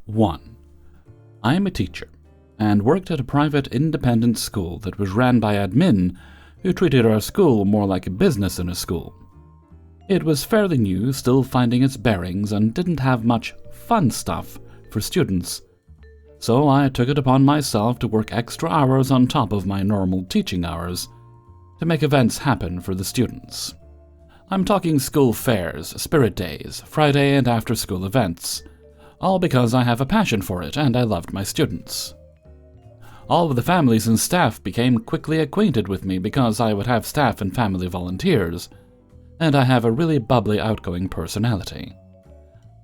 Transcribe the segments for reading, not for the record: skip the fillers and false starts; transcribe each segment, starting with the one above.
1. I am a teacher, and worked at a private independent school that was ran by admin who treated our school more like a business than a school. It was fairly new, still finding its bearings, and didn't have much fun stuff for students. So I took it upon myself to work extra hours on top of my normal teaching hours to make events happen for the students. I'm talking school fairs, spirit days, Friday and after-school events, all because I have a passion for it and I loved my students. All of the families and staff became quickly acquainted with me because I would have staff and family volunteers, and I have a really bubbly, outgoing personality.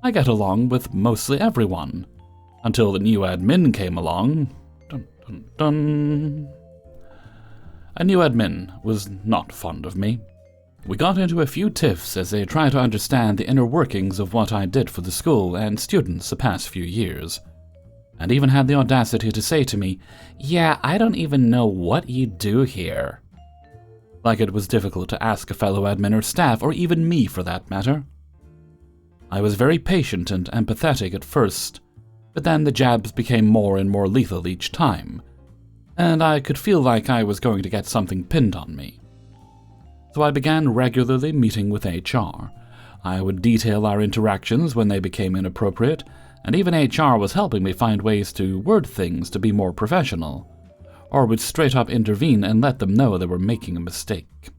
I get along with mostly everyone, until the new admin came along. Dun, dun, dun. A new admin was not fond of me. We got into a few tiffs as they tried to understand the inner workings of what I did for the school and students the past few years, and even had the audacity to say to me, "Yeah, I don't even know what you do here." Like it was difficult to ask a fellow admin or staff, or even me for that matter. I was very patient and empathetic at first, but then the jabs became more and more lethal each time, and I could feel like I was going to get something pinned on me. So I began regularly meeting with HR. I would detail our interactions when they became inappropriate, and even HR was helping me find ways to word things to be more professional, or would straight up intervene and let them know they were making a mistake.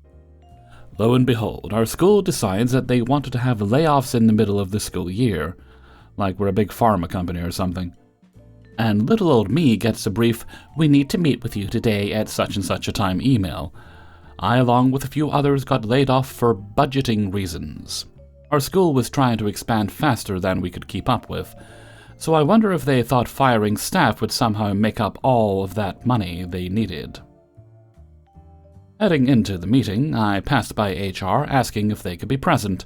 Lo and behold, our school decides that they wanted to have layoffs in the middle of the school year, like we're a big pharma company or something. And little old me gets a brief, "We need to meet with you today at such and such a time" email. I, along with a few others, got laid off for budgeting reasons. Our school was trying to expand faster than we could keep up with, so I wonder if they thought firing staff would somehow make up all of that money they needed. Heading into the meeting, I passed by HR asking if they could be present.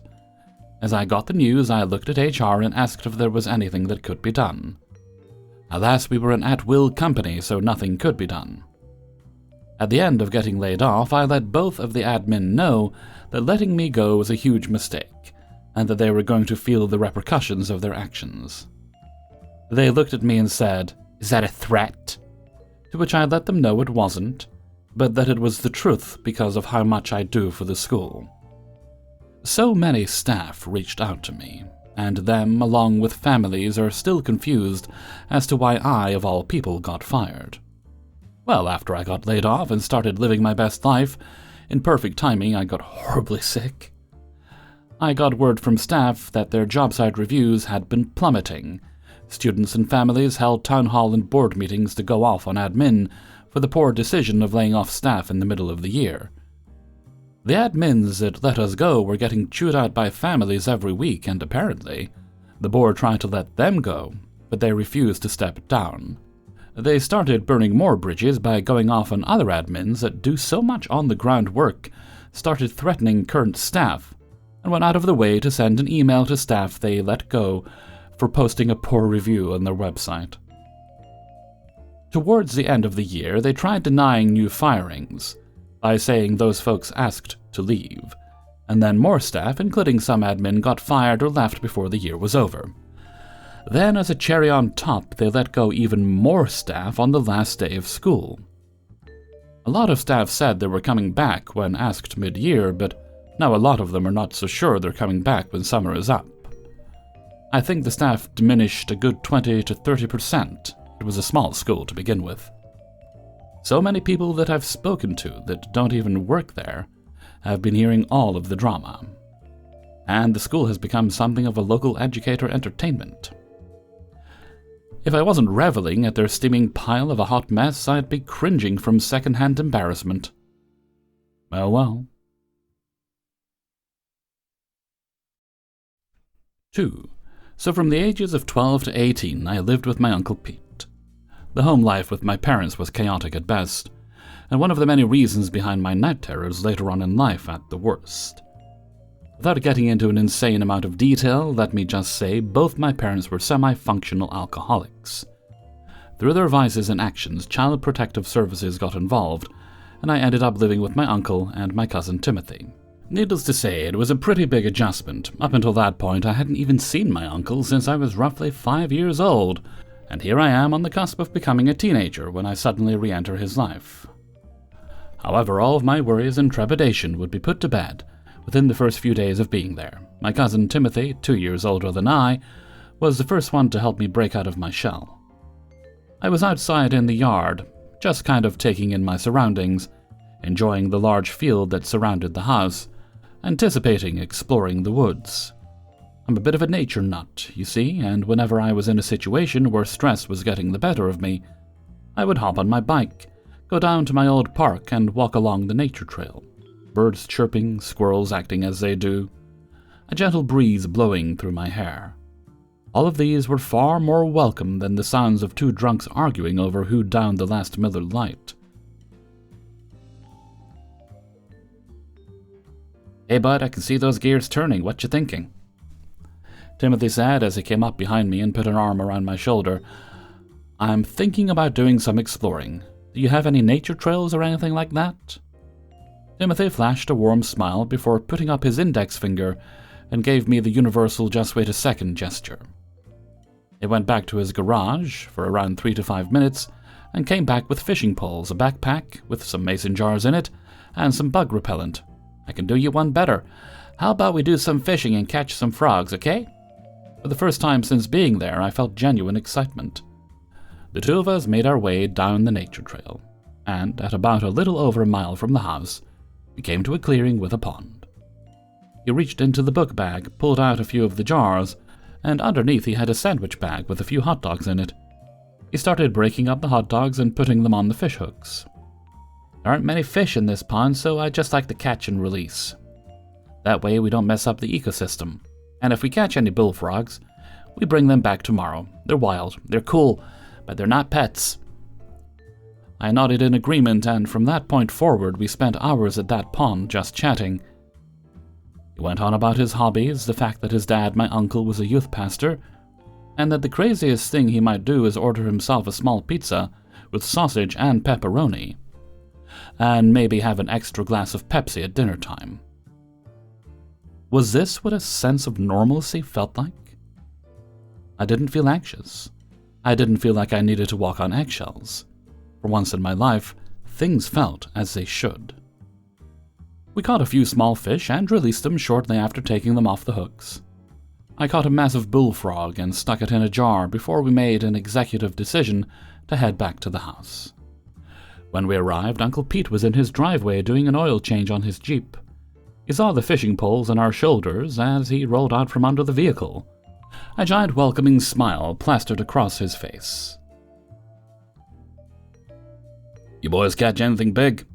As I got the news, I looked at HR and asked if there was anything that could be done. Alas, we were an at-will company, so nothing could be done. At the end of getting laid off, I let both of the admin know that letting me go was a huge mistake, and that they were going to feel the repercussions of their actions. They looked at me and said, "Is that a threat?" To which I let them know it wasn't, but that it was the truth because of how much I do for the school. So many staff reached out to me, and them, along with families, are still confused as to why I, of all people, got fired. Well, after I got laid off and started living my best life, in perfect timing I got horribly sick. I got word from staff that their job site reviews had been plummeting. Students and families held town hall and board meetings to go off on admin for the poor decision of laying off staff in the middle of the year. The admins that let us go were getting chewed out by families every week, and apparently, the board tried to let them go, but they refused to step down. They started burning more bridges by going off on other admins that do so much on-the-ground work, started threatening current staff, and went out of the way to send an email to staff they let go for posting a poor review on their website. Towards the end of the year, they tried denying new firings by saying those folks asked to leave, and then more staff, including some admin, got fired or left before the year was over. Then, as a cherry on top, they let go even more staff on the last day of school. A lot of staff said they were coming back when asked mid-year, but now a lot of them are not so sure they're coming back when summer is up. I think the staff diminished a good 20 to 30%. It was a small school to begin with. So many people that I've spoken to that don't even work there have been hearing all of the drama. And the school has become something of a local educator entertainment. If I wasn't reveling at their steaming pile of a hot mess, I'd be cringing from second-hand embarrassment. Oh well. 2. So from the ages of 12 to 18, I lived with my Uncle Pete. The home life with my parents was chaotic at best, and one of the many reasons behind my night terrors later on in life at the worst. Without getting into an insane amount of detail, let me just say both my parents were semi-functional alcoholics. Through their vices and actions, Child Protective Services got involved, and I ended up living with my uncle and my cousin Timothy. Needless to say, it was a pretty big adjustment. Up until that point, I hadn't even seen my uncle since I was roughly 5 years old, and here I am on the cusp of becoming a teenager when I suddenly re-enter his life. However, all of my worries and trepidation would be put to bed within the first few days of being there. My cousin Timothy, 2 years older than I, was the first one to help me break out of my shell. I was outside in the yard, just kind of taking in my surroundings, enjoying the large field that surrounded the house, anticipating exploring the woods. I'm a bit of a nature nut, you see, and whenever I was in a situation where stress was getting the better of me, I would hop on my bike, go down to my old park and walk along the nature trail. Birds chirping, squirrels acting as they do, a gentle breeze blowing through my hair. All of these were far more welcome than the sounds of two drunks arguing over who downed the last Miller Lite. "Hey bud, I can see those gears turning. What you thinking?" Timothy said as he came up behind me and put an arm around my shoulder. "I'm thinking about doing some exploring. Do you have any nature trails or anything like that?" Timothy flashed a warm smile before putting up his index finger and gave me the universal "just wait a second" gesture. He went back to his garage for around 3 to 5 minutes and came back with fishing poles, a backpack with some mason jars in it, and some bug repellent. "I can do you one better. How about we do some fishing and catch some frogs, okay?" For the first time since being there, I felt genuine excitement. The two of us made our way down the nature trail, and at about a little over a mile from the house, we came to a clearing with a pond. He reached into the book bag, pulled out a few of the jars, and underneath he had a sandwich bag with a few hot dogs in it. He started breaking up the hot dogs and putting them on the fish hooks. "There aren't many fish in this pond, so I just like to catch and release. That way we don't mess up the ecosystem. And if we catch any bullfrogs, we bring them back tomorrow. They're wild, they're cool, but they're not pets." I nodded in agreement, and from that point forward we spent hours at that pond just chatting. He went on about his hobbies, the fact that his dad, my uncle, was a youth pastor, and that the craziest thing he might do is order himself a small pizza with sausage and pepperoni, and maybe have an extra glass of Pepsi at dinner time. Was this what a sense of normalcy felt like? I didn't feel anxious. I didn't feel like I needed to walk on eggshells. For once in my life, things felt as they should. We caught a few small fish and released them shortly after taking them off the hooks. I caught a massive bullfrog and stuck it in a jar before we made an executive decision to head back to the house. When we arrived, Uncle Pete was in his driveway doing an oil change on his Jeep. He saw the fishing poles on our shoulders as he rolled out from under the vehicle, a giant welcoming smile plastered across his face. "You boys catch anything big?"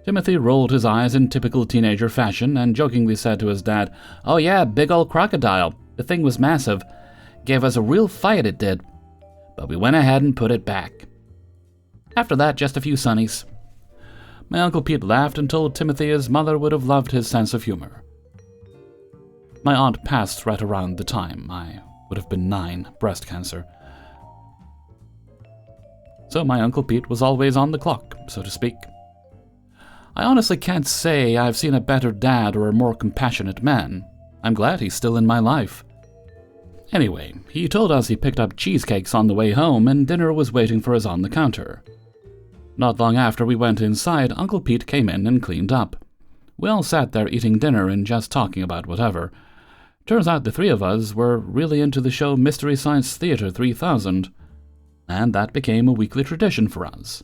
Timothy rolled his eyes in typical teenager fashion and jokingly said to his dad, "Oh yeah, big old crocodile. The thing was massive. Gave us a real fight, it did. But we went ahead and put it back. After that, just a few sunnies." My Uncle Pete laughed and told Timothy his mother would have loved his sense of humor. My aunt passed right around the time I would have been 9, breast cancer. So my Uncle Pete was always on the clock, so to speak. I honestly can't say I've seen a better dad or a more compassionate man. I'm glad he's still in my life. Anyway, he told us he picked up cheesecakes on the way home and dinner was waiting for us on the counter. Not long after we went inside, Uncle Pete came in and cleaned up. We all sat there eating dinner and just talking about whatever. Turns out the three of us were really into the show Mystery Science Theater 3000, and that became a weekly tradition for us.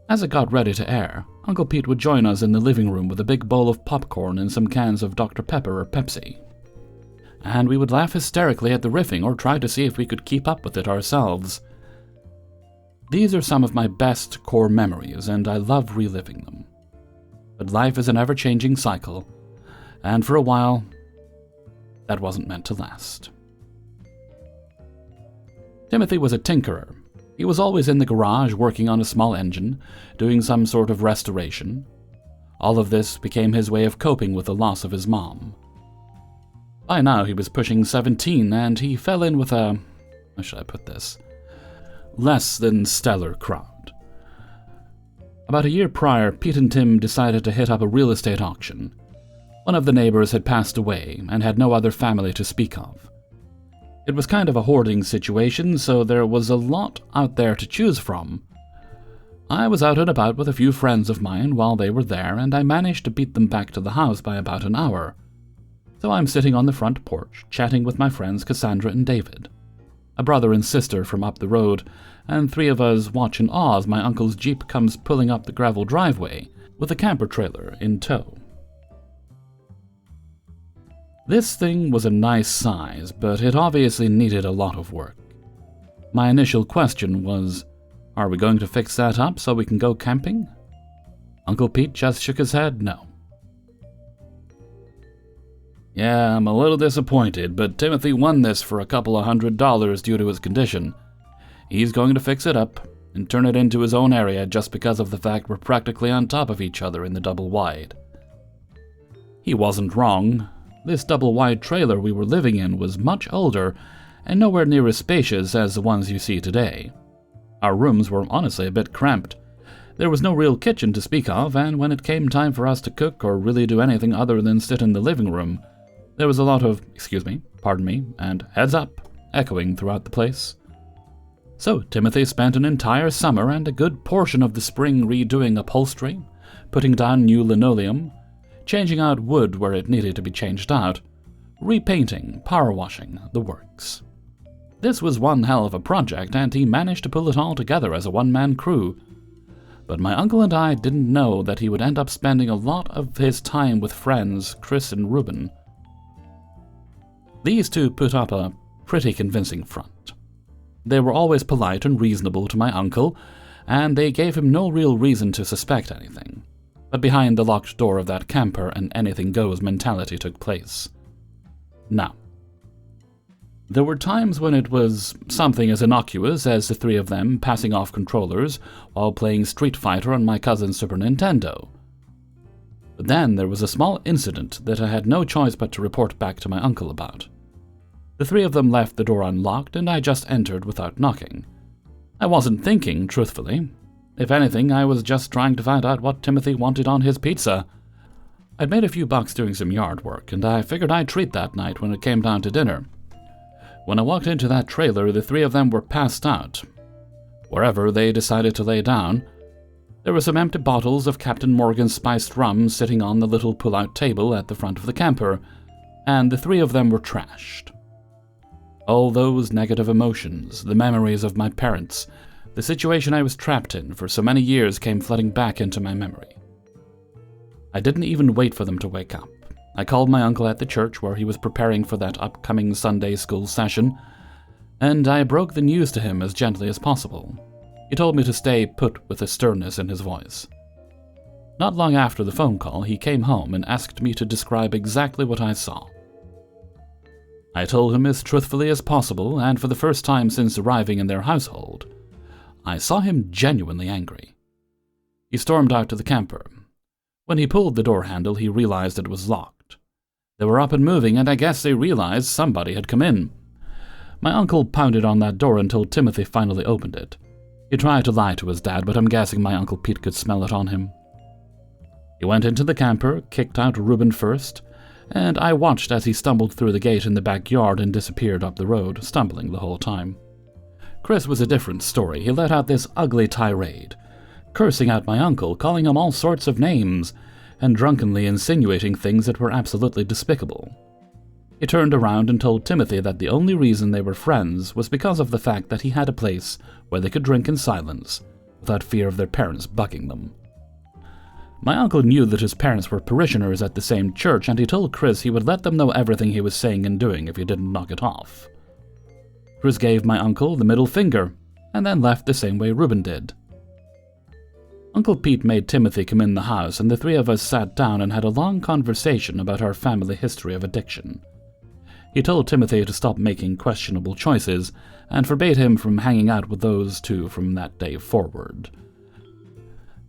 As it got ready to air, Uncle Pete would join us in the living room with a big bowl of popcorn and some cans of Dr. Pepper or Pepsi. And we would laugh hysterically at the riffing or try to see if we could keep up with it ourselves. These are some of my best core memories, and I love reliving them. But life is an ever-changing cycle, and for a while, that wasn't meant to last. Timothy was a tinkerer. He was always in the garage working on a small engine, doing some sort of restoration. All of this became his way of coping with the loss of his mom. By now he was pushing 17, and he fell in with a, how should I put this, less than stellar crowd. About a year prior, Pete and Tim decided to hit up a real estate auction. One of the neighbors had passed away and had no other family to speak of. It was kind of a hoarding situation, so there was a lot out there to choose from. I was out and about with a few friends of mine while they were there, and I managed to beat them back to the house by about an hour. So I'm sitting on the front porch, chatting with my friends Cassandra and David, a brother and sister from up the road, and three of us watch in awe as my uncle's Jeep comes pulling up the gravel driveway with a camper trailer in tow. This thing was a nice size, but it obviously needed a lot of work. My initial question was, are we going to fix that up so we can go camping? Uncle Pete just shook his head no. Yeah, I'm a little disappointed, but Timothy won this for a couple of $100 due to his condition. He's going to fix it up and turn it into his own area just because of the fact we're practically on top of each other in the double wide. He wasn't wrong. This double wide trailer we were living in was much older and nowhere near as spacious as the ones you see today. Our rooms were honestly a bit cramped. There was no real kitchen to speak of, and when it came time for us to cook or really do anything other than sit in the living room, there was a lot of, excuse me, pardon me, and heads up, echoing throughout the place. So Timothy spent an entire summer and a good portion of the spring redoing upholstery, putting down new linoleum, changing out wood where it needed to be changed out, repainting, power washing, the works. This was one hell of a project, and he managed to pull it all together as a one-man crew. But my uncle and I didn't know that he would end up spending a lot of his time with friends Chris and Ruben. These two put up a pretty convincing front. They were always polite and reasonable to my uncle, and they gave him no real reason to suspect anything. But behind the locked door of that camper, an anything-goes mentality took place. Now, there were times when it was something as innocuous as the three of them passing off controllers while playing Street Fighter on my cousin's Super Nintendo. But then there was a small incident that I had no choice but to report back to my uncle about. The three of them left the door unlocked, and I just entered without knocking. I wasn't thinking, truthfully. If anything, I was just trying to find out what Timothy wanted on his pizza. I'd made a few bucks doing some yard work, and I figured I'd treat that night when it came down to dinner. When I walked into that trailer, the three of them were passed out. Wherever they decided to lay down, there were some empty bottles of Captain Morgan's spiced rum sitting on the little pull-out table at the front of the camper, and the three of them were trashed. All those negative emotions, the memories of my parents, the situation I was trapped in for so many years came flooding back into my memory. I didn't even wait for them to wake up. I called my uncle at the church where he was preparing for that upcoming Sunday school session, and I broke the news to him as gently as possible. He told me to stay put with a sternness in his voice. Not long after the phone call, he came home and asked me to describe exactly what I saw. I told him as truthfully as possible, and for the first time since arriving in their household, I saw him genuinely angry. He stormed out to the camper. When he pulled the door handle, he realized it was locked. They were up and moving, and I guess they realized somebody had come in. My uncle pounded on that door until Timothy finally opened it. He tried to lie to his dad, but I'm guessing my Uncle Pete could smell it on him. He went into the camper, kicked out Ruben first, and I watched as he stumbled through the gate in the backyard and disappeared up the road, stumbling the whole time. Chris was a different story. He let out this ugly tirade, cursing out my uncle, calling him all sorts of names, and drunkenly insinuating things that were absolutely despicable. He turned around and told Timothy that the only reason they were friends was because of the fact that he had a place where they could drink in silence, without fear of their parents bucking them. My uncle knew that his parents were parishioners at the same church, and he told Chris he would let them know everything he was saying and doing if he didn't knock it off. Chris gave my uncle the middle finger, and then left the same way Ruben did. Uncle Pete made Timothy come in the house, and the three of us sat down and had a long conversation about our family history of addiction. He told Timothy to stop making questionable choices, and forbade him from hanging out with those two from that day forward.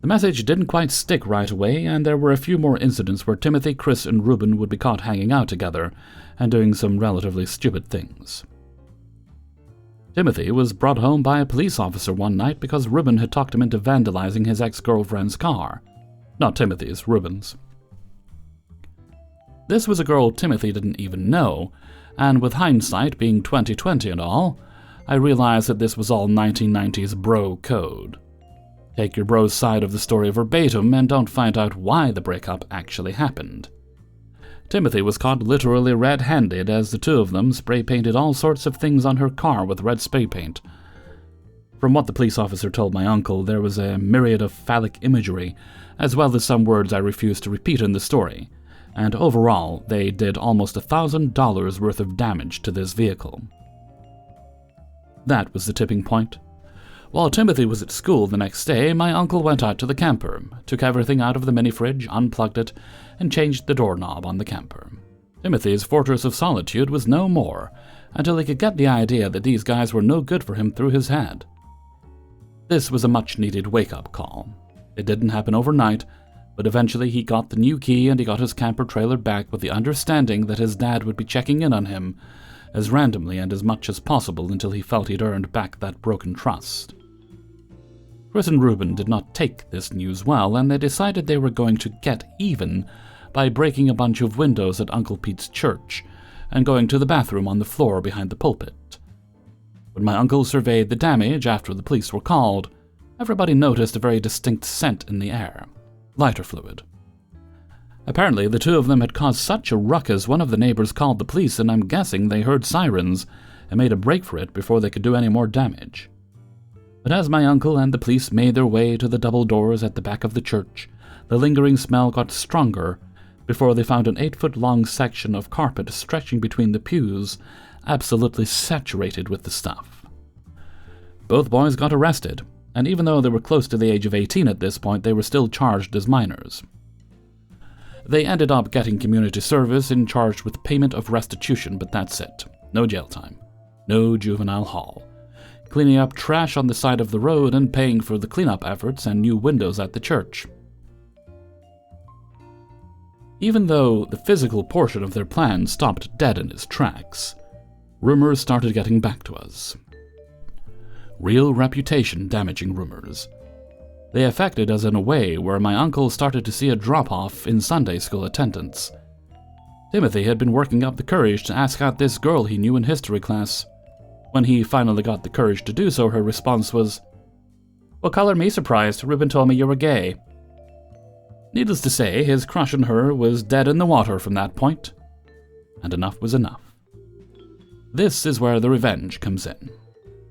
The message didn't quite stick right away, and there were a few more incidents where Timothy, Chris, and Ruben would be caught hanging out together and doing some relatively stupid things. Timothy was brought home by a police officer one night because Ruben had talked him into vandalizing his ex-girlfriend's car. Not Timothy's, Ruben's. This was a girl Timothy didn't even know, and with hindsight being 20/20 and all, I realized that this was all 1990s bro code. Take your bro's side of the story verbatim and don't find out why the breakup actually happened. Timothy was caught literally red-handed as the two of them spray-painted all sorts of things on her car with red spray paint. From what the police officer told my uncle, there was a myriad of phallic imagery, as well as some words I refused to repeat in the story, and overall, they did almost $1,000 worth of damage to this vehicle. That was the tipping point. While Timothy was at school the next day, my uncle went out to the camper, took everything out of the mini-fridge, unplugged it, and changed the doorknob on the camper. Timothy's fortress of solitude was no more, until he could get the idea that these guys were no good for him through his head. This was a much-needed wake-up call. It didn't happen overnight, but eventually he got the new key and he got his camper trailer back with the understanding that his dad would be checking in on him as randomly and as much as possible until he felt he'd earned back that broken trust. Chris and Ruben did not take this news well, and they decided they were going to get even by breaking a bunch of windows at Uncle Pete's church and going to the bathroom on the floor behind the pulpit. When my uncle surveyed the damage after the police were called, everybody noticed a very distinct scent in the air: lighter fluid. Apparently, the two of them had caused such a ruckus one of the neighbors called the police, and I'm guessing they heard sirens and made a break for it before they could do any more damage. But as my uncle and the police made their way to the double doors at the back of the church, the lingering smell got stronger before they found an 8-foot-long section of carpet stretching between the pews, absolutely saturated with the stuff. Both boys got arrested, and even though they were close to the age of 18 at this point, they were still charged as minors. They ended up getting community service and charged with payment of restitution, but that's it. No jail time. No juvenile hall. Cleaning up trash on the side of the road and paying for the cleanup efforts and new windows at the church. Even though the physical portion of their plan stopped dead in its tracks, rumors started getting back to us. Real reputation-damaging rumors. They affected us in a way where my uncle started to see a drop-off in Sunday school attendance. Timothy had been working up the courage to ask out this girl he knew in history class. When he finally got the courage to do so, her response was, "Well, color me surprised. Ruben told me you were gay." Needless to say, his crush on her was dead in the water from that point. And enough was enough. This is where the revenge comes in.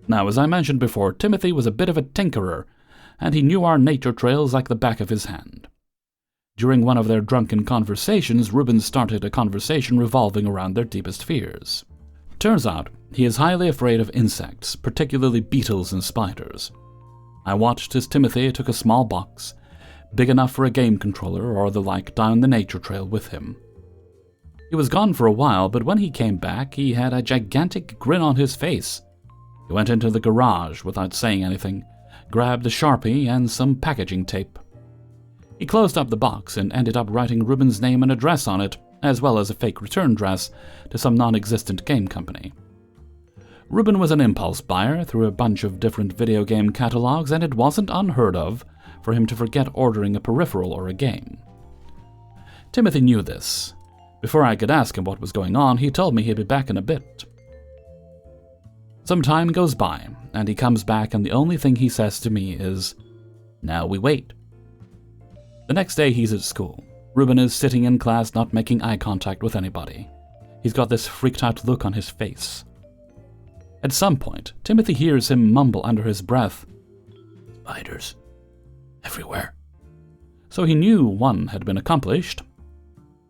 Now, as I mentioned before, Timothy was a bit of a tinkerer, and he knew our nature trails like the back of his hand. During one of their drunken conversations, Ruben started a conversation revolving around their deepest fears. Turns out, he is highly afraid of insects, particularly beetles and spiders. I watched as Timothy took a small box, big enough for a game controller or the like, down the nature trail with him. He was gone for a while, but when he came back, he had a gigantic grin on his face. He went into the garage without saying anything, grabbed a Sharpie and some packaging tape. He closed up the box and ended up writing Ruben's name and address on it, as well as a fake return address to some non-existent game company. Ruben was an impulse buyer through a bunch of different video game catalogs, and it wasn't unheard of for him to forget ordering a peripheral or a game. Timothy knew this. Before I could ask him what was going on, he told me he'd be back in a bit. Some time goes by, and he comes back, and the only thing he says to me is, "Now we wait." The next day he's at school. Ruben is sitting in class not making eye contact with anybody. He's got this freaked-out look on his face. At some point, Timothy hears him mumble under his breath, "Spiders. Everywhere." So he knew one had been accomplished.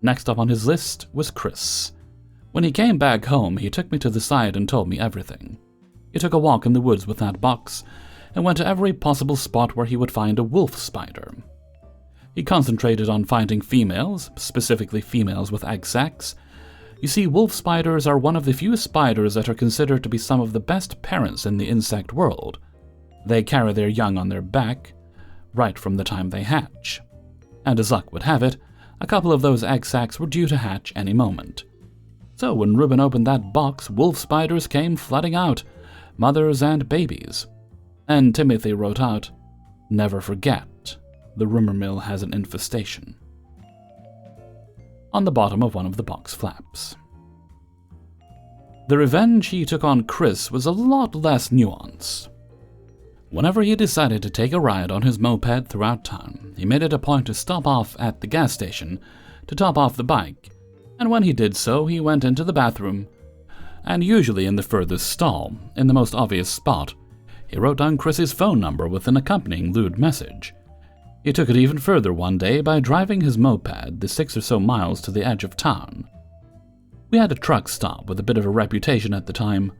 Next up on his list was Chris. When he came back home, he took me to the side and told me everything. He took a walk in the woods with that box and went to every possible spot where he would find a wolf spider. He concentrated on finding females, specifically females with egg sacs. You see, wolf spiders are one of the few spiders that are considered to be some of the best parents in the insect world. They carry their young on their back, right from the time they hatch. And as luck would have it, a couple of those egg sacs were due to hatch any moment. So when Ruben opened that box, wolf spiders came flooding out, mothers and babies. And Timothy wrote out, "Never forget, the rumor mill has an infestation," on the bottom of one of the box flaps. The revenge he took on Chris was a lot less nuanced. Whenever he decided to take a ride on his moped throughout town, he made it a point to stop off at the gas station to top off the bike, and when he did so, he went into the bathroom, and usually in the furthest stall, in the most obvious spot, he wrote down Chris's phone number with an accompanying lewd message. He took it even further one day by driving his moped the 6 or so miles to the edge of town. We had a truck stop with a bit of a reputation at the time.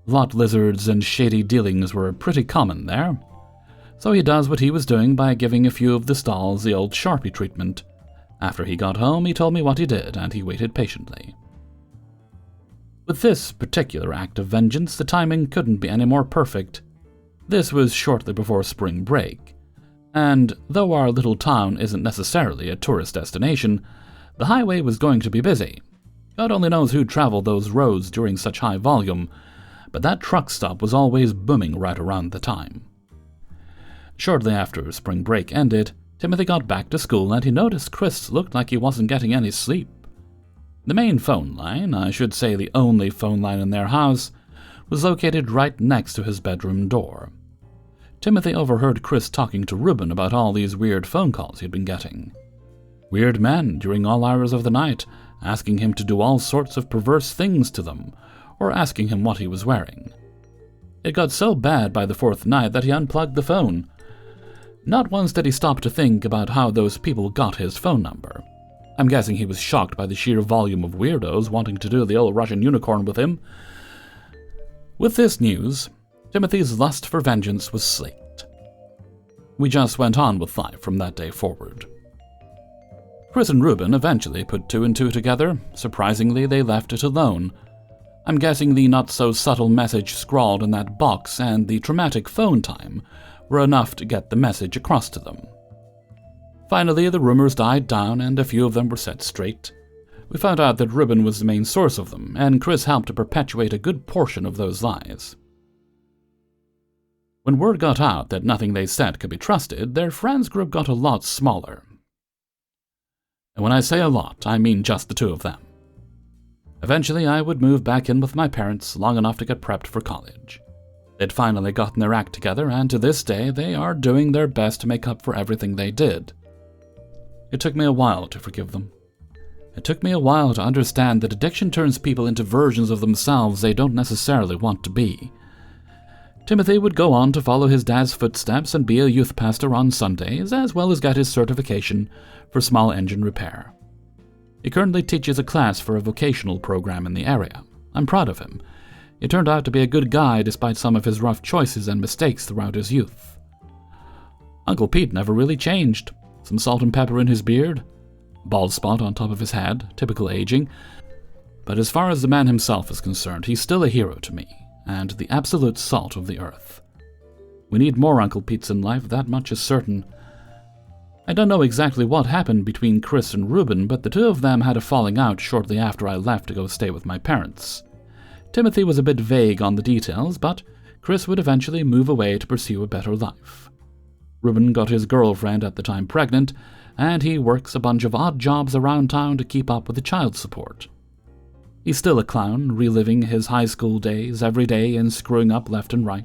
Lot lizards and shady dealings were pretty common there. So he does what he was doing by giving a few of the stalls the old Sharpie treatment. After he got home, he told me what he did, and he waited patiently. With this particular act of vengeance, the timing couldn't be any more perfect. This was shortly before spring break, and though our little town isn't necessarily a tourist destination, the highway was going to be busy. God only knows who traveled those roads during such high volume, but that truck stop was always booming right around the time. Shortly after spring break ended, Timothy got back to school and he noticed Chris looked like he wasn't getting any sleep. The main phone line, I should say the only phone line in their house, was located right next to his bedroom door. Timothy overheard Chris talking to Ruben about all these weird phone calls he'd been getting. Weird men during all hours of the night, asking him to do all sorts of perverse things to them, or asking him what he was wearing. It got so bad by the 4th night that he unplugged the phone. Not once did he stop to think about how those people got his phone number. I'm guessing he was shocked by the sheer volume of weirdos wanting to do the old Russian unicorn with him. With this news, Timothy's lust for vengeance was slaked. We just went on with life from that day forward. Chris and Ruben eventually put 2 and 2 together. Surprisingly, they left it alone. I'm guessing the not-so-subtle message scrawled in that box and the traumatic phone time were enough to get the message across to them. Finally, the rumors died down and a few of them were set straight. We found out that Ruben was the main source of them, and Chris helped to perpetuate a good portion of those lies. When word got out that nothing they said could be trusted, their friends group got a lot smaller. And when I say a lot, I mean just the 2 of them. Eventually, I would move back in with my parents long enough to get prepped for college. They'd finally gotten their act together, and to this day, they are doing their best to make up for everything they did. It took me a while to forgive them. It took me a while to understand that addiction turns people into versions of themselves they don't necessarily want to be. Timothy would go on to follow his dad's footsteps and be a youth pastor on Sundays, as well as get his certification for small engine repair. He currently teaches a class for a vocational program in the area. I'm proud of him. He turned out to be a good guy despite some of his rough choices and mistakes throughout his youth. Uncle Pete never really changed. Some salt and pepper in his beard, bald spot on top of his head, typical aging. But as far as the man himself is concerned, he's still a hero to me, and the absolute salt of the earth. We need more Uncle Pete's in life, that much is certain. I don't know exactly what happened between Chris and Ruben, but the 2 of them had a falling out shortly after I left to go stay with my parents. Timothy was a bit vague on the details, but Chris would eventually move away to pursue a better life. Ruben got his girlfriend at the time pregnant, and he works a bunch of odd jobs around town to keep up with the child support. He's still a clown, reliving his high school days every day and screwing up left and right.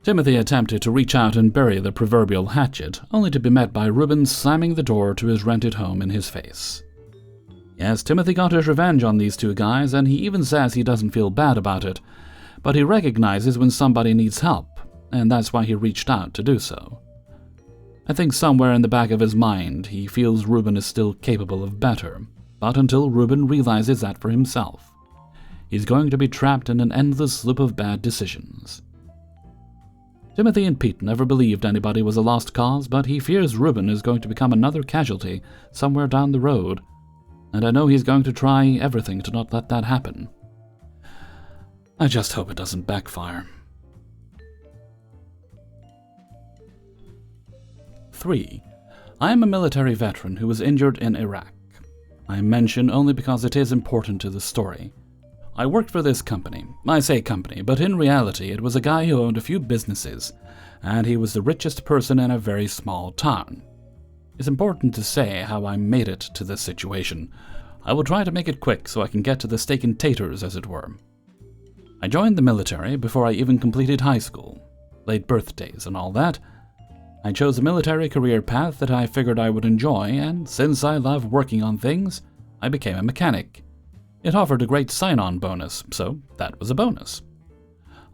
Timothy attempted to reach out and bury the proverbial hatchet, only to be met by Ruben slamming the door to his rented home in his face. Yes, Timothy got his revenge on these 2 guys, and he even says he doesn't feel bad about it, but he recognizes when somebody needs help, and that's why he reached out to do so. I think somewhere in the back of his mind he feels Ruben is still capable of better, but until Ruben realizes that for himself, he's going to be trapped in an endless loop of bad decisions. Timothy and Pete never believed anybody was a lost cause, but he fears Ruben is going to become another casualty somewhere down the road, and I know he's going to try everything to not let that happen. I just hope it doesn't backfire. 3. I am a military veteran who was injured in Iraq. I mention only because it is important to the story. I worked for this company. I say company, but in reality it was a guy who owned a few businesses, and he was the richest person in a very small town. It's important to say how I made it to this situation. I will try to make it quick so I can get to the steak and taters, as it were. I joined the military before I even completed high school. Late birthdays and all that. I chose a military career path that I figured I would enjoy, and since I love working on things, I became a mechanic. It offered a great sign-on bonus, so that was a bonus.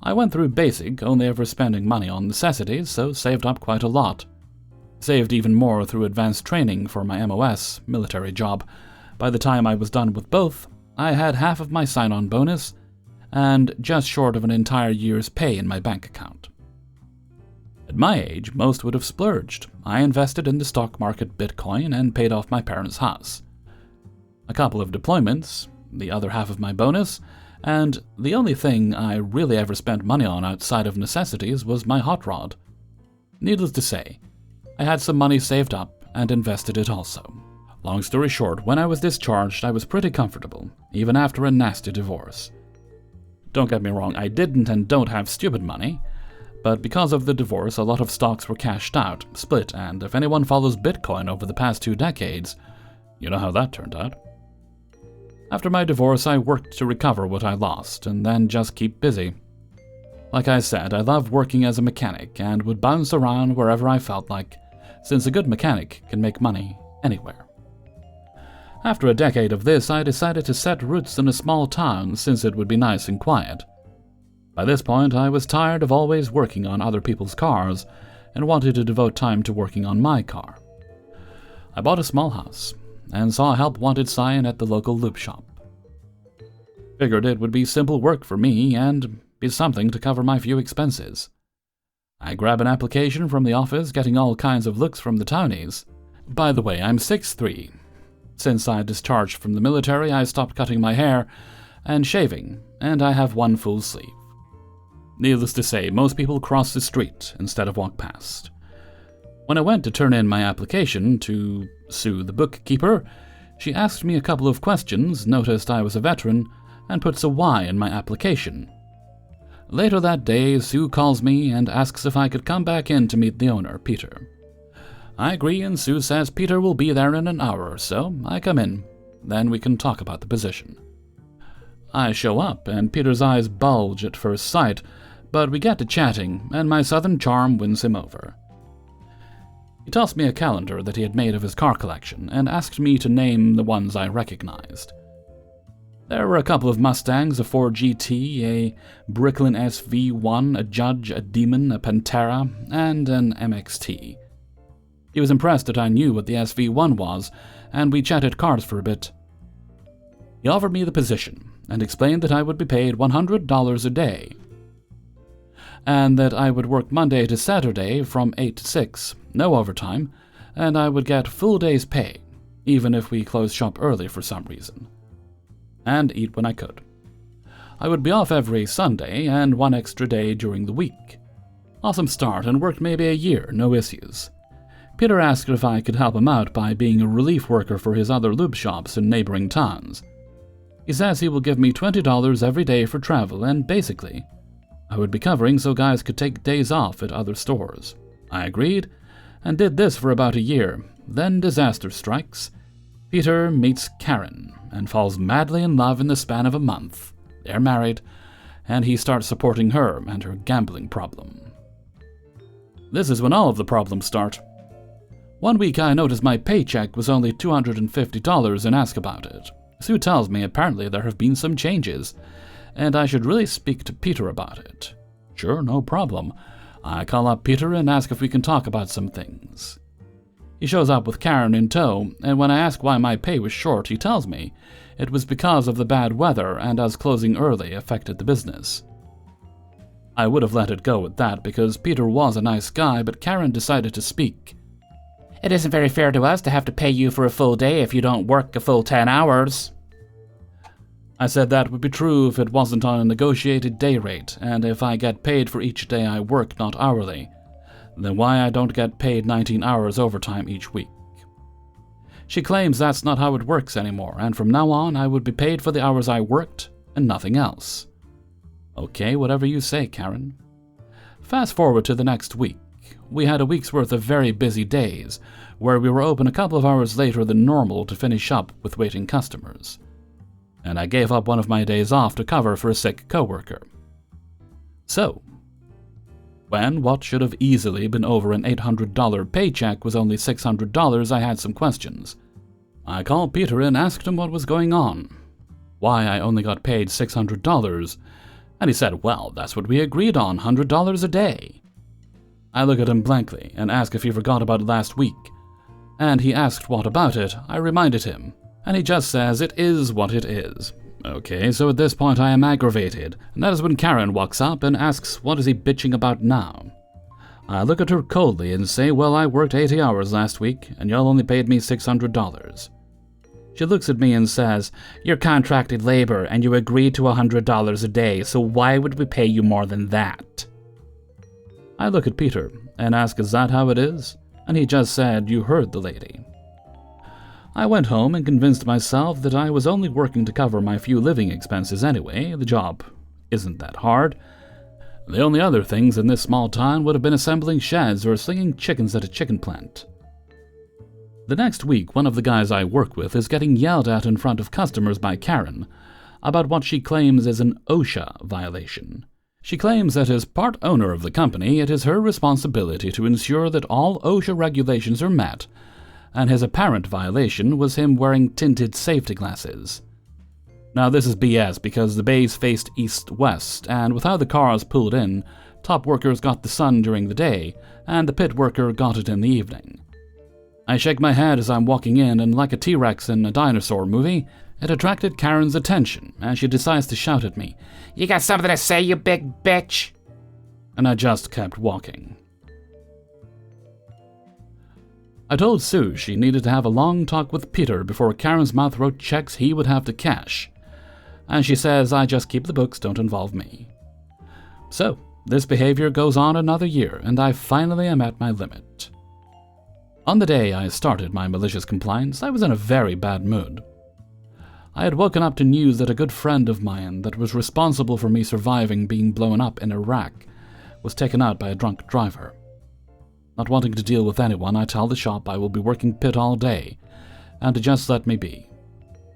I went through basic, only ever spending money on necessities, so saved up quite a lot. Saved even more through advanced training for my MOS, military job. By the time I was done with both, I had half of my sign-on bonus, and just short of an entire year's pay in my bank account. At my age, most would have splurged. I invested in the stock market Bitcoin and paid off my parents' house. A couple of deployments, the other half of my bonus, and the only thing I really ever spent money on outside of necessities was my hot rod. Needless to say, I had some money saved up and invested it also. Long story short, when I was discharged, I was pretty comfortable, even after a nasty divorce. Don't get me wrong, I didn't and don't have stupid money, but because of the divorce, a lot of stocks were cashed out, split, and if anyone follows Bitcoin over the past 2 decades, you know how that turned out. After my divorce, I worked to recover what I lost, and then just keep busy. Like I said, I love working as a mechanic and would bounce around wherever I felt like, since a good mechanic can make money anywhere. After a decade of this, I decided to set roots in a small town since it would be nice and quiet. By this point, I was tired of always working on other people's cars and wanted to devote time to working on my car. I bought a small house and saw a help wanted sign at the local loop shop. Figured it would be simple work for me and be something to cover my few expenses. I grab an application from the office, getting all kinds of looks from the townies. By the way, I'm 6'3". Since I discharged from the military, I stopped cutting my hair and shaving, and I have one full sleeve. Needless to say, most people cross the street instead of walk past. When I went to turn in my application to sue the bookkeeper, she asked me a couple of questions, noticed I was a veteran, and puts a Y in my application. Later that day, Sue calls me and asks if I could come back in to meet the owner, Peter. I agree, and Sue says Peter will be there in an hour or so. I come in. Then we can talk about the position. I show up, and Peter's eyes bulge at first sight, but we get to chatting, and my southern charm wins him over. He tossed me a calendar that he had made of his car collection, and asked me to name the ones I recognized. There were a couple of Mustangs, a Ford GT, a Bricklin SV1, a Judge, a Demon, a Pantera, and an MXT. He was impressed that I knew what the SV1 was, and we chatted cars for a bit. He offered me the position, and explained that I would be paid $100 a day, and that I would work Monday to Saturday from 8 to 6, no overtime, and I would get full day's pay, even if we closed shop early for some reason, and eat when I could. I would be off every Sunday and 1 extra day during the week. Awesome start, and worked maybe a year, no issues. Peter asked if I could help him out by being a relief worker for his other lube shops in neighboring towns. He says he will give me $20 every day for travel, and basically, I would be covering so guys could take days off at other stores. I agreed, and did this for about a year. Then disaster strikes. Peter meets Karen, and falls madly in love in the span of a month. They're married, and he starts supporting her and her gambling problem. This is when all of the problems start. One week I noticed my paycheck was only $250 and ask about it. Sue tells me apparently there have been some changes, and I should really speak to Peter about it. Sure, no problem. I call up Peter and ask if we can talk about some things. He shows up with Karen in tow, and when I ask why my pay was short, he tells me it was because of the bad weather and us closing early affected the business. I would have let it go at that because Peter was a nice guy, but Karen decided to speak. "It isn't very fair to us to have to pay you for a full day if you don't work a full 10 hours. I said that would be true if it wasn't on a negotiated day rate, and if I get paid for each day I work, not hourly. Then why I don't get paid 19 hours overtime each week. She claims that's not how it works anymore, and from now on I would be paid for the hours I worked, and nothing else. Okay, whatever you say, Karen. Fast forward to the next week. We had a week's worth of very busy days, where we were open a couple of hours later than normal to finish up with waiting customers. And I gave up one of my days off to cover for a sick coworker. So, when what should have easily been over an $800 paycheck was only $600, I had some questions. I called Peter and asked him what was going on, why I only got paid $600, and he said, well, that's what we agreed on, $100 a day. I look at him blankly and ask if he forgot about last week, and he asked what about it. I reminded him, and he just says it is what it is. Okay, so at this point I am aggravated, and that is when Karen walks up and asks what is he bitching about now. I look at her coldly and say, well, I worked 80 hours last week, and y'all only paid me $600. She looks at me and says, you're contracted labor, and you agreed to $100 a day, so why would we pay you more than that? I look at Peter and ask, is that how it is? And he just said, you heard the lady. I went home and convinced myself that I was only working to cover my few living expenses anyway. The job isn't that hard. The only other things in this small town would have been assembling sheds or slinging chickens at a chicken plant. The next week, one of the guys I work with is getting yelled at in front of customers by Karen about what she claims is an OSHA violation. She claims that as part owner of the company, it is her responsibility to ensure that all OSHA regulations are met, and his apparent violation was him wearing tinted safety glasses. Now this is BS because the bays faced east-west, and with how the cars pulled in, top workers got the sun during the day, and the pit worker got it in the evening. I shake my head as I'm walking in, and like a T-Rex in a dinosaur movie, it attracted Karen's attention as she decides to shout at me, "You got something to say, you big bitch?" And I just kept walking. I told Sue she needed to have a long talk with Peter before Karen's mouth wrote checks he would have to cash, and she says I just keep the books, don't involve me. So, this behavior goes on another year, and I finally am at my limit. On the day I started my malicious compliance, I was in a very bad mood. I had woken up to news that a good friend of mine that was responsible for me surviving being blown up in Iraq was taken out by a drunk driver. Not wanting to deal with anyone, I tell the shop I will be working pit all day, and to just let me be.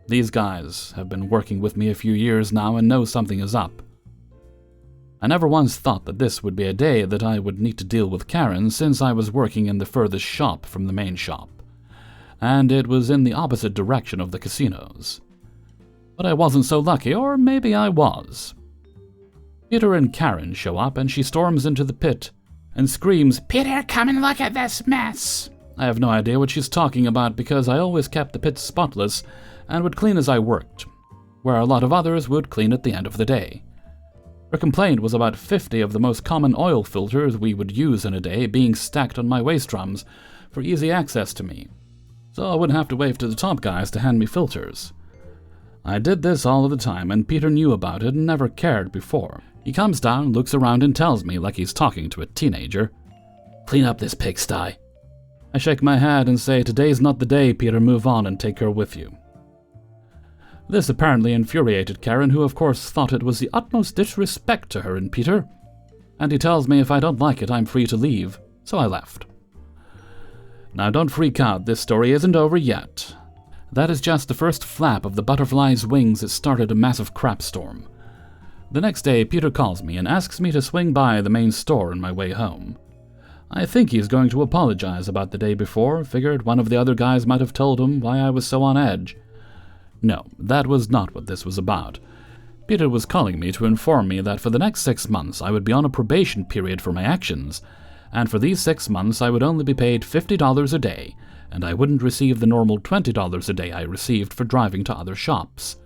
These guys have been working with me a few years now and know something is up. I never once thought that this would be a day that I would need to deal with Karen, since I was working in the furthest shop from the main shop, and it was in the opposite direction of the casinos. But I wasn't so lucky, or maybe I was. Peter and Karen show up, and she storms into the pit and screams, "Peter, come and look at this mess!" I have no idea what she's talking about because I always kept the pit spotless and would clean as I worked, where a lot of others would clean at the end of the day. Her complaint was about 50 of the most common oil filters we would use in a day being stacked on my waste drums for easy access to me, so I wouldn't have to wave to the top guys to hand me filters. I did this all of the time, and Peter knew about it and never cared before. He comes down, looks around, and tells me, like he's talking to a teenager, "Clean up this pigsty." I shake my head and say, "Today's not the day, Peter, move on and take her with you." This apparently infuriated Karen, who of course thought it was the utmost disrespect to her and Peter, and he tells me if I don't like it, I'm free to leave, so I left. Now don't freak out, this story isn't over yet. That is just the first flap of the butterfly's wings that started a massive crap storm. The next day, Peter calls me and asks me to swing by the main store on my way home. I think he's going to apologize about the day before, figured one of the other guys might have told him why I was so on edge. No, that was not what this was about. Peter was calling me to inform me that for the next 6 months I would be on a probation period for my actions, and for these 6 months I would only be paid $50 a day, and I wouldn't receive the normal $20 a day I received for driving to other shops.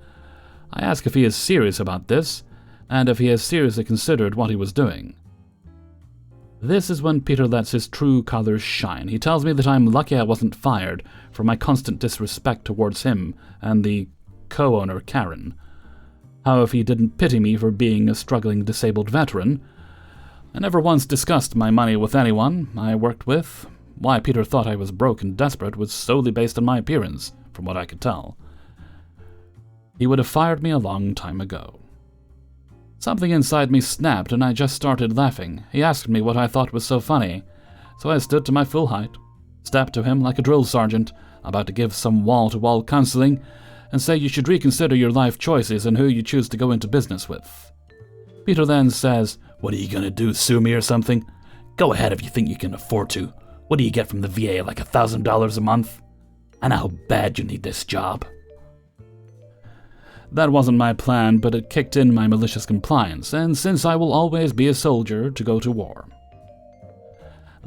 I ask if he is serious about this, and if he has seriously considered what he was doing. This is when Peter lets his true colors shine. He tells me that I'm lucky I wasn't fired for my constant disrespect towards him and the co-owner Karen. How if he didn't pity me for being a struggling disabled veteran. I never once discussed my money with anyone I worked with. Why Peter thought I was broke and desperate was solely based on my appearance, from what I could tell. He would have fired me a long time ago. Something inside me snapped and I just started laughing. He asked me what I thought was so funny, so I stood to my full height, stepped to him like a drill sergeant, about to give some wall-to-wall counseling, and say you should reconsider your life choices and who you choose to go into business with. Peter then says, "What are you gonna do, sue me or something? Go ahead if you think you can afford to. What do you get from the VA, like $1,000 a month? I know how bad you need this job." That wasn't my plan, but it kicked in my malicious compliance, and since I will always be a soldier, to go to war.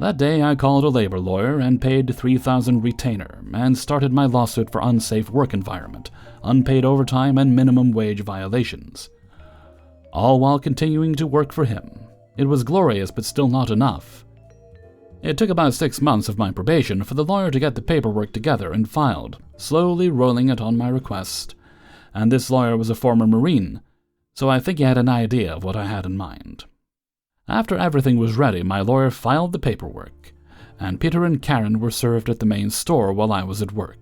That day I called a labor lawyer and paid $3,000 retainer, and started my lawsuit for unsafe work environment, unpaid overtime, and minimum wage violations. All while continuing to work for him. It was glorious, but still not enough. It took about 6 months of my probation for the lawyer to get the paperwork together and filed, slowly rolling it on my request. And this lawyer was a former Marine, so I think he had an idea of what I had in mind. After everything was ready, my lawyer filed the paperwork, and Peter and Karen were served at the main store while I was at work.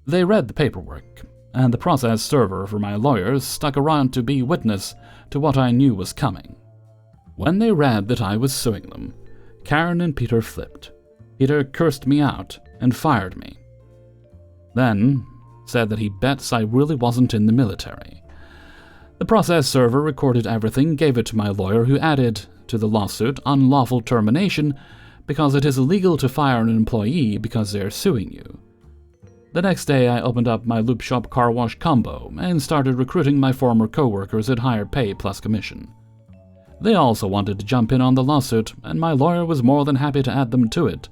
They read the paperwork, and the process server for my lawyers stuck around to be witness to what I knew was coming. When they read that I was suing them, Karen and Peter flipped. Peter cursed me out and fired me. Then said that he bets I really wasn't in the military. The process server recorded everything, gave it to my lawyer, who added to the lawsuit unlawful termination because it is illegal to fire an employee because they're suing you. The next day I opened up my loop shop car wash combo and started recruiting my former co-workers at higher pay plus commission. They also wanted to jump in on the lawsuit, and my lawyer was more than happy to add them to it.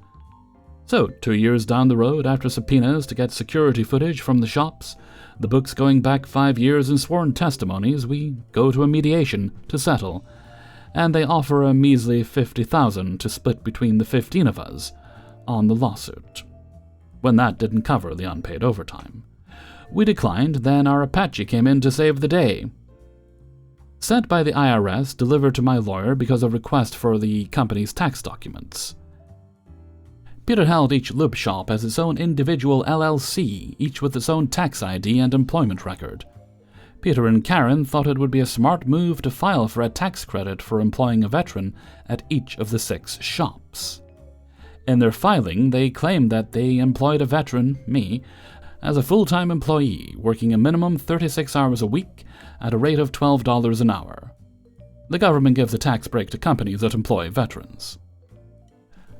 So, 2 years down the road, after subpoenas to get security footage from the shops, the books going back 5 years and sworn testimonies, we go to a mediation to settle, and they offer a measly $50,000 to split between the 15 of us on the lawsuit, when that didn't cover the unpaid overtime. We declined, then our Apache came in to save the day. Sent by the IRS, delivered to my lawyer because of request for the company's tax documents. Peter held each loop shop as its own individual LLC, each with its own tax ID and employment record. Peter and Karen thought it would be a smart move to file for a tax credit for employing a veteran at each of the 6 shops. In their filing, they claimed that they employed a veteran, me, as a full-time employee, working a minimum 36 hours a week at a rate of $12 an hour. The government gives a tax break to companies that employ veterans.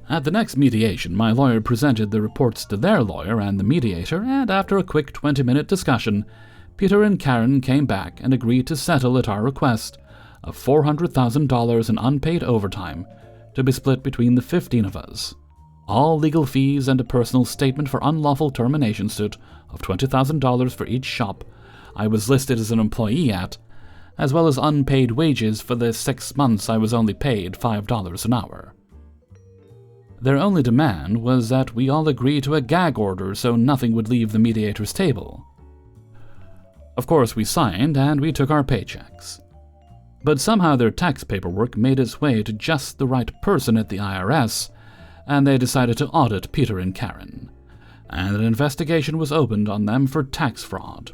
At the next mediation, my lawyer presented the reports to their lawyer and the mediator, and after a quick 20-minute discussion, Peter and Karen came back and agreed to settle at our request of $400,000 in unpaid overtime to be split between the 15 of us. All legal fees and a personal statement for unlawful termination suit of $20,000 for each shop I was listed as an employee at, as well as unpaid wages for the 6 months I was only paid $5 an hour. Their only demand was that we all agree to a gag order so nothing would leave the mediator's table. Of course, we signed and we took our paychecks. But somehow their tax paperwork made its way to just the right person at the IRS, and they decided to audit Peter and Karen, and an investigation was opened on them for tax fraud.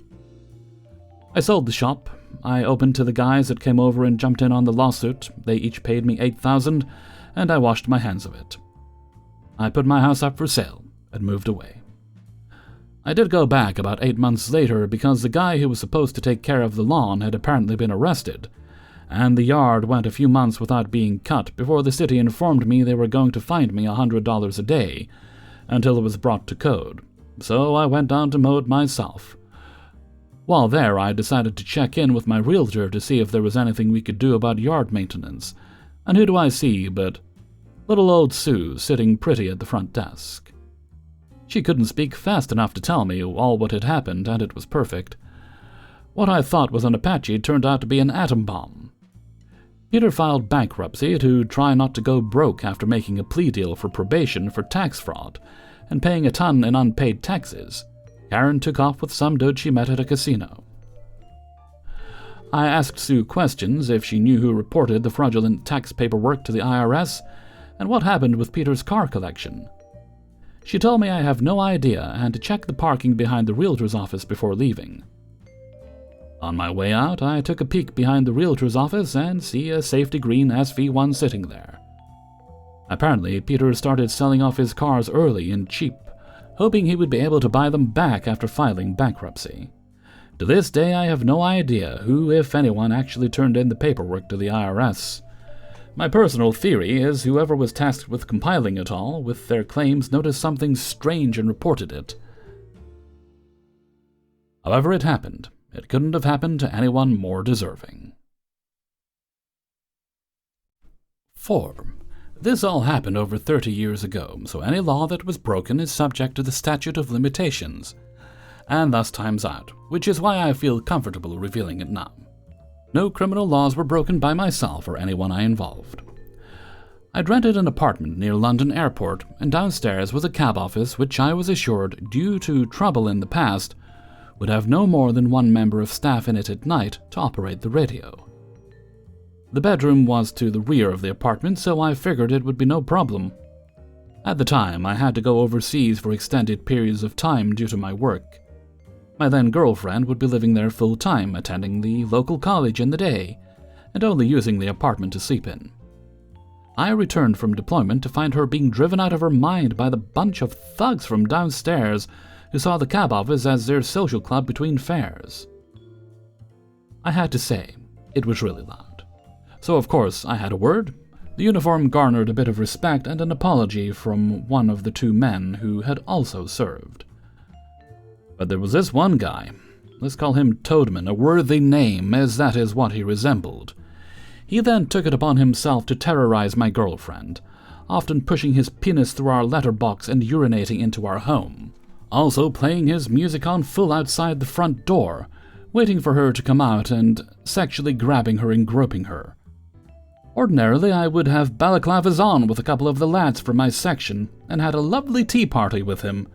I sold the shop. I opened to the guys that came over and jumped in on the lawsuit. They each paid me $8,000, and I washed my hands of it. I put my house up for sale and moved away. I did go back about 8 months later because the guy who was supposed to take care of the lawn had apparently been arrested, and the yard went a few months without being cut before the city informed me they were going to fine me $100 a day until it was brought to code, so I went down to mow it myself. While there, I decided to check in with my realtor to see if there was anything we could do about yard maintenance, and who do I see but little old Sue sitting pretty at the front desk. She couldn't speak fast enough to tell me all what had happened, and it was perfect. What I thought was an Apache turned out to be an atom bomb. Peter filed bankruptcy to try not to go broke after making a plea deal for probation for tax fraud and paying a ton in unpaid taxes. Karen took off with some dude she met at a casino. I asked Sue questions if she knew who reported the fraudulent tax paperwork to the IRS and what happened with Peter's car collection. She told me I have no idea and to check the parking behind the realtor's office before leaving. On my way out, I took a peek behind the realtor's office and see a safety green SV1 sitting there. Apparently, Peter started selling off his cars early and cheap, hoping he would be able to buy them back after filing bankruptcy. To this day, I have no idea who, if anyone, actually turned in the paperwork to the IRS. My personal theory is whoever was tasked with compiling it all with their claims noticed something strange and reported it. However it happened, it couldn't have happened to anyone more deserving. 4. This all happened over 30 years ago, so any law that was broken is subject to the statute of limitations, and thus times out, which is why I feel comfortable revealing it now. No criminal laws were broken by myself or anyone I involved. I'd rented an apartment near London Airport, and downstairs was a cab office which I was assured, due to trouble in the past, would have no more than one member of staff in it at night to operate the radio. The bedroom was to the rear of the apartment, so I figured it would be no problem. At the time, I had to go overseas for extended periods of time due to my work. My then-girlfriend would be living there full-time, attending the local college in the day, and only using the apartment to sleep in. I returned from deployment to find her being driven out of her mind by the bunch of thugs from downstairs who saw the cab office as their social club between fares. I had to say, it was really loud. So of course I had a word. The uniform garnered a bit of respect and an apology from one of the two men who had also served. But there was this one guy, let's call him Toadman, a worthy name, as that is what he resembled. He then took it upon himself to terrorize my girlfriend, often pushing his penis through our letterbox and urinating into our home, also playing his music on full outside the front door, waiting for her to come out and sexually grabbing her and groping her. Ordinarily, I would have balaclavas on with a couple of the lads from my section and had a lovely tea party with him.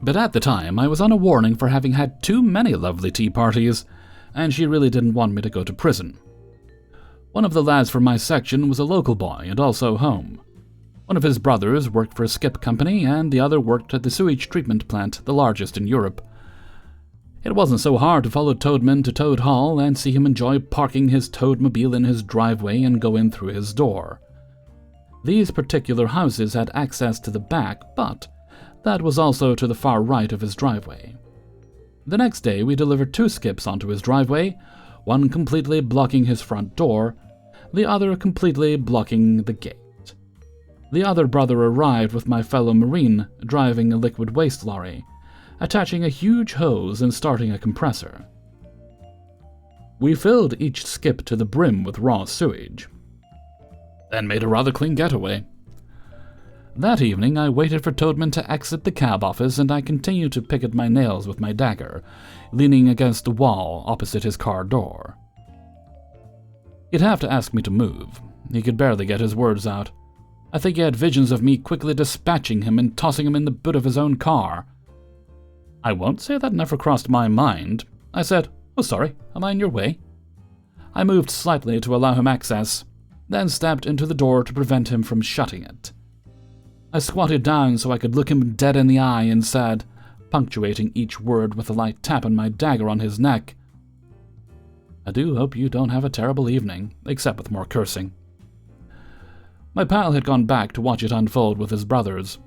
But at the time, I was on a warning for having had too many lovely tea parties, and she really didn't want me to go to prison. One of the lads from my section was a local boy and also home. One of his brothers worked for a skip company, and the other worked at the sewage treatment plant, the largest in Europe. It wasn't so hard to follow Toadman to Toad Hall and see him enjoy parking his Toadmobile in his driveway and go in through his door. These particular houses had access to the back, but that was also to the far right of his driveway. The next day we delivered 2 skips onto his driveway, one completely blocking his front door, the other completely blocking the gate. The other brother arrived with my fellow Marine, driving a liquid waste lorry, attaching a huge hose and starting a compressor. We filled each skip to the brim with raw sewage, then made a rather clean getaway. That evening, I waited for Toadman to exit the cab office, and I continued to pick at my nails with my dagger, leaning against the wall opposite his car door. He'd have to ask me to move. He could barely get his words out. I think he had visions of me quickly dispatching him and tossing him in the boot of his own car. I won't say that never crossed my mind. I said, "Oh, sorry, am I in your way?" I moved slightly to allow him access, then stepped into the door to prevent him from shutting it. I squatted down so I could look him dead in the eye and said, punctuating each word with a light tap on my dagger on his neck, "I do hope you don't have a terrible evening, except with more cursing." My pal had gone back to watch it unfold with his brothers.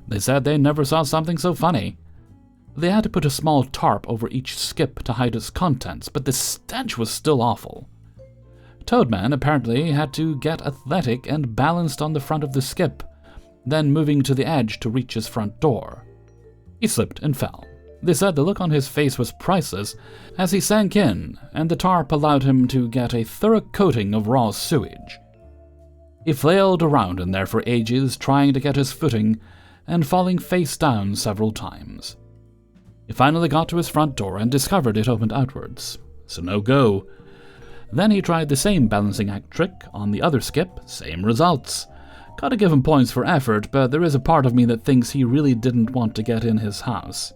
They said they never saw something so funny. They had to put a small tarp over each skip to hide its contents, but the stench was still awful. Toadman apparently had to get athletic and balanced on the front of the skip, then moving to the edge to reach his front door. He slipped and fell. They said the look on his face was priceless as he sank in, and the tarp allowed him to get a thorough coating of raw sewage. He flailed around in there for ages, trying to get his footing and falling face down several times. He finally got to his front door and discovered it opened outwards, so no go. Then he tried the same balancing act trick on the other skip, same results. Gotta give him points for effort, but there is a part of me that thinks he really didn't want to get in his house.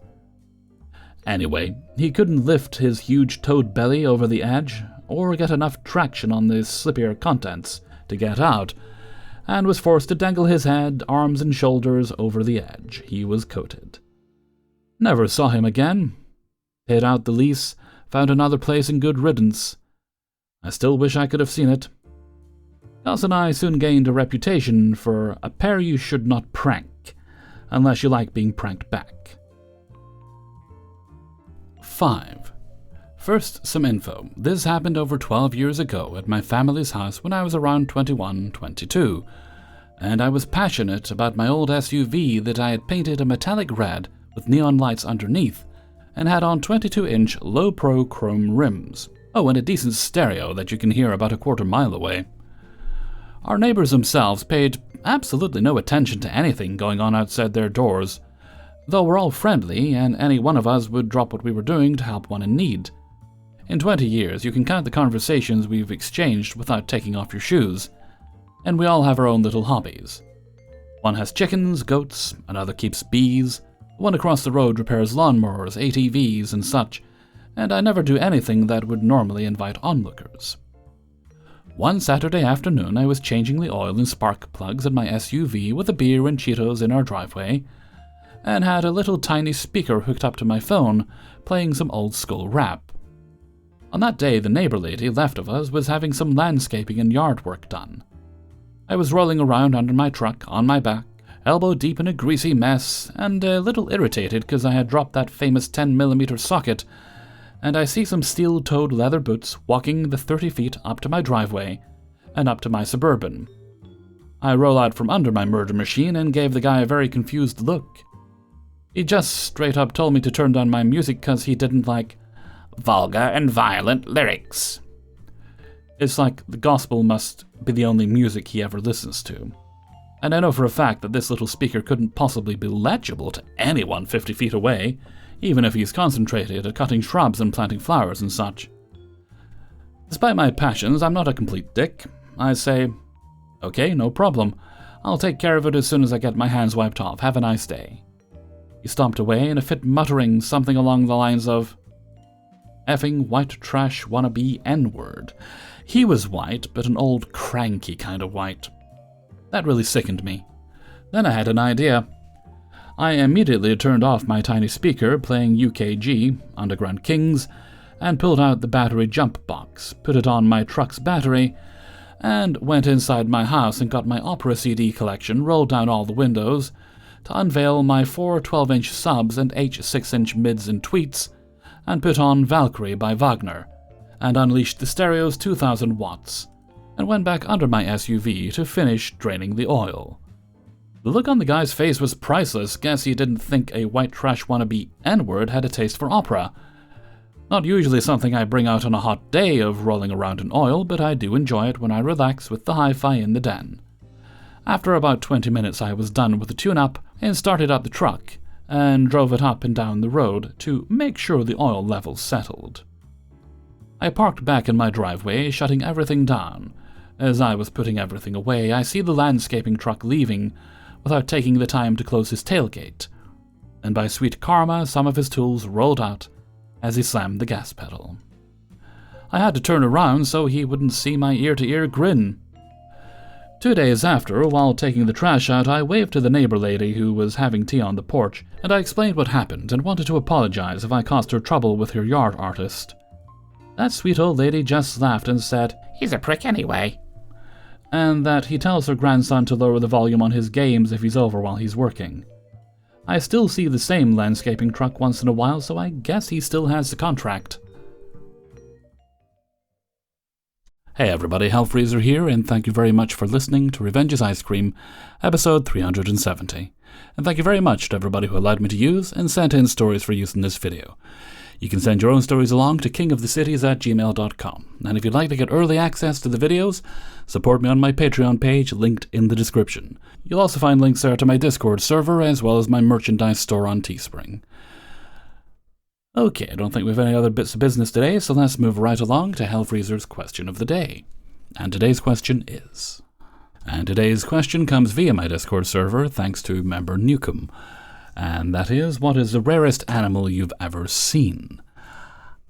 Anyway, he couldn't lift his huge toad belly over the edge, or get enough traction on the slippier contents to get out, and was forced to dangle his head, arms and shoulders over the edge. He was coated. Never saw him again. Paid out the lease, found another place in good riddance. I still wish I could have seen it. Gus and I soon gained a reputation for a pair you should not prank, unless you like being pranked back. 5. First, some info. This happened over 12 years ago at my family's house when I was around 21, 22, and I was passionate about my old SUV that I had painted a metallic red with neon lights underneath and had on 22-inch low-pro chrome rims. Oh, and a decent stereo that you can hear about a quarter mile away. Our neighbors themselves paid absolutely no attention to anything going on outside their doors, though we're all friendly and any one of us would drop what we were doing to help one in need. In 20 years, you can count the conversations we've exchanged without taking off your shoes, and we all have our own little hobbies. One has chickens, goats, another keeps bees, one across the road repairs lawnmowers, ATVs, and such, and I never do anything that would normally invite onlookers. One Saturday afternoon, I was changing the oil and spark plugs in my SUV with a beer and Cheetos in our driveway, and had a little tiny speaker hooked up to my phone, playing some old-school rap. On that day, the neighbor lady left of us was having some landscaping and yard work done. I was rolling around under my truck, on my back, elbow deep in a greasy mess, and a little irritated because I had dropped that famous 10mm socket, and I see some steel-toed leather boots walking the 30 feet up to my driveway and up to my Suburban. I roll out from under my murder machine and gave the guy a very confused look. He just straight up told me to turn down my music because he didn't like vulgar and violent lyrics. It's like the gospel must be the only music he ever listens to. And I know for a fact that this little speaker couldn't possibly be legible to anyone 50 feet away, even if he's concentrated at cutting shrubs and planting flowers and such. Despite my passions, I'm not a complete dick. I say, okay, no problem. I'll take care of it as soon as I get my hands wiped off. Have a nice day. He stomped away in a fit, muttering something along the lines of, effing white trash wannabe N-word. He was white, but an old cranky kind of white. That really sickened me. Then I had an idea. I immediately turned off my tiny speaker playing UKG, Underground Kings, and pulled out the battery jump box, put it on my truck's battery, and went inside my house and got my opera CD collection, rolled down all the windows, to unveil my 4 12-inch subs and 8 6-inch mids and tweets, and put on Valkyrie by Wagner, and unleashed the stereo's 2,000 watts, and went back under my SUV to finish draining the oil. The look on the guy's face was priceless. Guess he didn't think a white trash wannabe N-word had a taste for opera. Not usually something I bring out on a hot day of rolling around in oil, but I do enjoy it when I relax with the hi-fi in the den. After about 20 minutes I was done with the tune-up and started up the truck, and drove it up and down the road to make sure the oil levels settled. I parked back in my driveway, shutting everything down. As I was putting everything away, I see the landscaping truck leaving, without taking the time to close his tailgate, and by sweet karma some of his tools rolled out as he slammed the gas pedal. I had to turn around so he wouldn't see my ear-to-ear grin. 2 days after, while taking the trash out, I waved to the neighbor lady who was having tea on the porch, and I explained what happened and wanted to apologize if I caused her trouble with her yard artist. That sweet old lady just laughed and said, "He's a prick anyway," and that he tells her grandson to lower the volume on his games if he's over while he's working. I still see the same landscaping truck once in a while, so I guess he still has the contract. Hey everybody, Hellfreezer here, and thank you very much for listening to Revenge's Ice Cream, episode 370. And thank you very much to everybody who allowed me to use and sent in stories for use in this video. You can send your own stories along to kingofthecities@gmail.com. And if you'd like to get early access to the videos, support me on my Patreon page, linked in the description. You'll also find links there to my Discord server, as well as my merchandise store on Teespring. Okay, I don't think we have any other bits of business today, so let's move right along to Hellfreezer's question of the day. And today's question comes via my Discord server, thanks to member Newcomb. And that is, what is the rarest animal you've ever seen?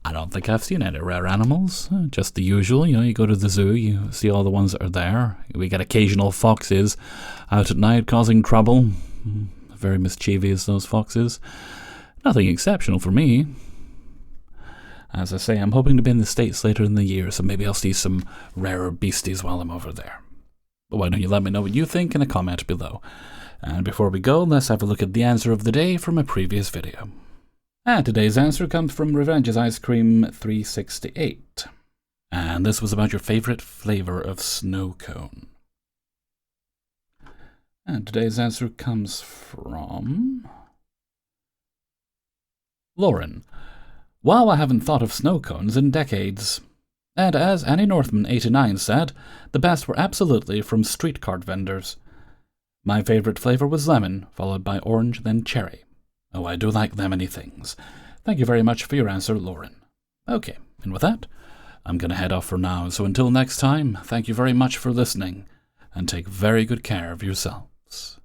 I don't think I've seen any rare animals, just the usual. You go to the zoo, you see all the ones that are there. We get occasional foxes out at night causing trouble. Very mischievous, those foxes. Nothing exceptional for me. As I say, I'm hoping to be in the States later in the year, so maybe I'll see some rarer beasties while I'm over there. But why don't you let me know what you think in a comment below. And before we go, let's have a look at the answer of the day from a previous video. And today's answer comes from Revenge's Ice Cream 368. And this was about your favorite flavor of snow cone. And today's answer comes from Lauren. Wow, I haven't thought of snow cones in decades. And as Annie Northman89 said, the best were absolutely from street cart vendors. My favorite flavor was lemon, followed by orange, then cherry. Oh, I do like lemony things. Thank you very much for your answer, Lauren. Okay, and with that, I'm going to head off for now, so until next time, thank you very much for listening, and take very good care of yourselves.